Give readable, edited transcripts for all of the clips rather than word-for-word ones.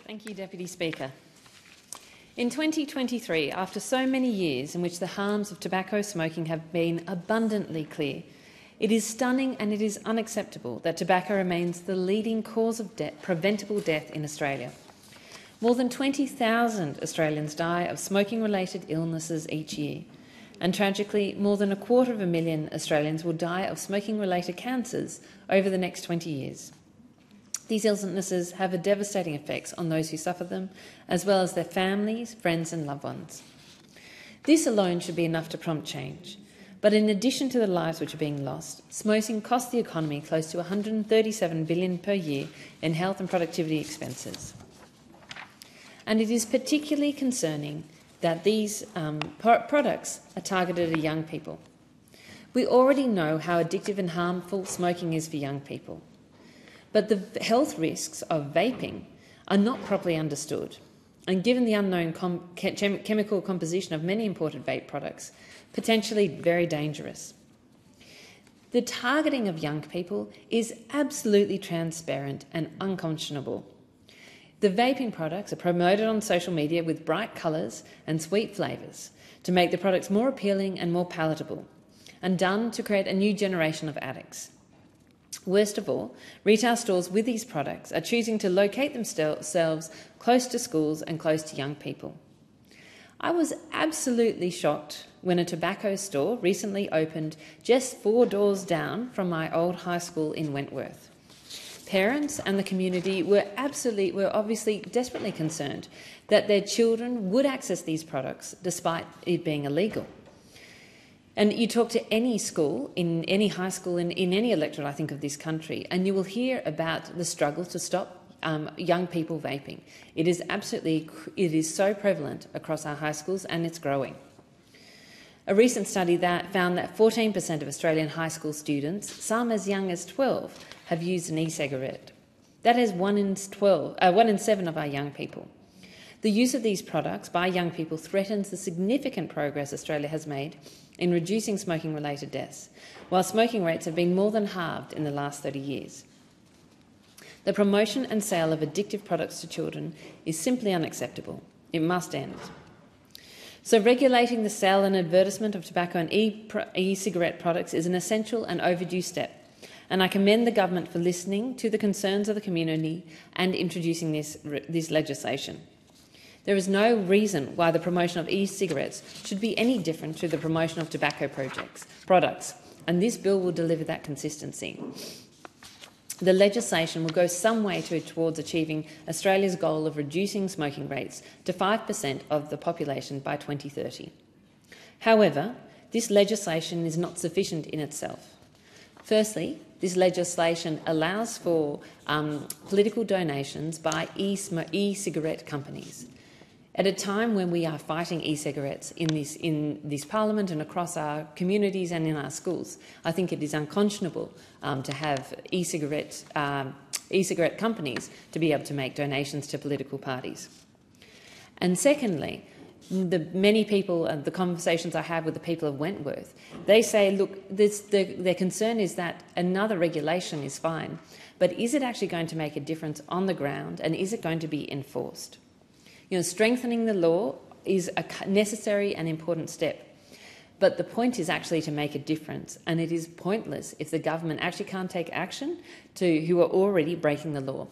Thank you, Deputy Speaker. In 2023, after so many years in which the harms of tobacco smoking have been abundantly clear, it is stunning and it is unacceptable that tobacco remains the leading cause of preventable death in Australia. More than 20,000 Australians die of smoking-related illnesses each year, and tragically, more than 250,000 Australians will die of smoking-related cancers over the next 20 years. These illnesses have devastating effects on those who suffer them, as well as their families, friends and loved ones. This alone should be enough to prompt change. But in addition to the lives which are being lost, smoking costs the economy close to $137 billion per year in health and productivity expenses. And it is particularly concerning that these products are targeted at young people. We already know how addictive and harmful smoking is for young people. But the health risks of vaping are not properly understood, and given the unknown chemical composition of many imported vape products, potentially very dangerous. The targeting of young people is absolutely transparent and unconscionable. The vaping products are promoted on social media with bright colours and sweet flavours to make the products more appealing and more palatable, and done to create a new generation of addicts. Worst of all, retail stores with these products are choosing to locate themselves close to schools and close to young people. I was absolutely shocked when a tobacco store recently opened just 4 doors down from my old high school in Wentworth. Parents and the community were obviously desperately concerned that their children would access these products despite it being illegal. And you talk to any school, in any high school, in any electorate, I think, of this country, and you will hear about the struggle to stop young people vaping. It is so prevalent across our high schools, and it's growing. A recent study found that 14% of Australian high school students, some as young as 12, have used an e-cigarette. That is 1 in 7 of our young people. The use of these products by young people threatens the significant progress Australia has made in reducing smoking-related deaths, while smoking rates have been more than halved in the last 30 years. The promotion and sale of addictive products to children is simply unacceptable. It must end. So regulating the sale and advertisement of tobacco and e-cigarette products is an essential and overdue step, and I commend the government for listening to the concerns of the community and introducing this legislation. There is no reason why the promotion of e-cigarettes should be any different to the promotion of tobacco products, and this bill will deliver that consistency. The legislation will go some way towards achieving Australia's goal of reducing smoking rates to 5% of the population by 2030. However, this legislation is not sufficient in itself. Firstly, this legislation allows for political donations by e-cigarette companies. At a time when we are fighting e-cigarettes in this parliament and across our communities and in our schools, I think it is unconscionable to have e-cigarette companies to be able to make donations to political parties. And secondly, the many people and the conversations I have with the people of Wentworth, they say, look, their concern is that another regulation is fine, but is it actually going to make a difference on the ground, and is it going to be enforced? Strengthening the law is a necessary and important step, but the point is actually to make a difference, and it is pointless if the government actually can't take action to who are already breaking the law.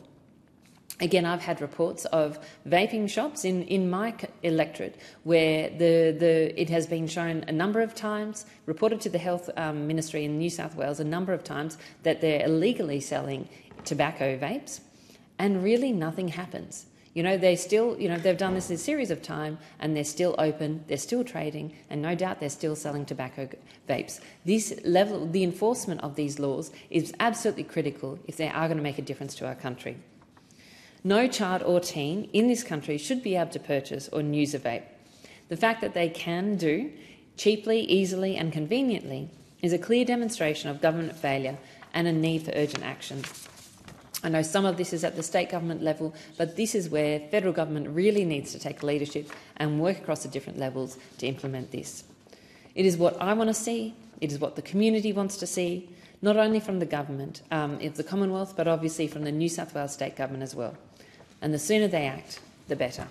Again, I've had reports of vaping shops in my electorate where it has been shown a number of times, reported to the Health Ministry in New South Wales a number of times, that they're illegally selling tobacco vapes, and really nothing happens. They've done this a series of time, and they're still open, they're still trading, and no doubt they're still selling tobacco vapes. The enforcement of these laws is absolutely critical if they are going to make a difference to our country. No child or teen in this country should be able to purchase or use a vape. The fact that they can do cheaply, easily and conveniently is a clear demonstration of government failure and a need for urgent action. I know some of this is at the state government level, but this is where federal government really needs to take leadership and work across the different levels to implement this. It is what I want to see, it is what the community wants to see, not only from the government of the Commonwealth, but obviously from the New South Wales state government as well. and the sooner they act, the better.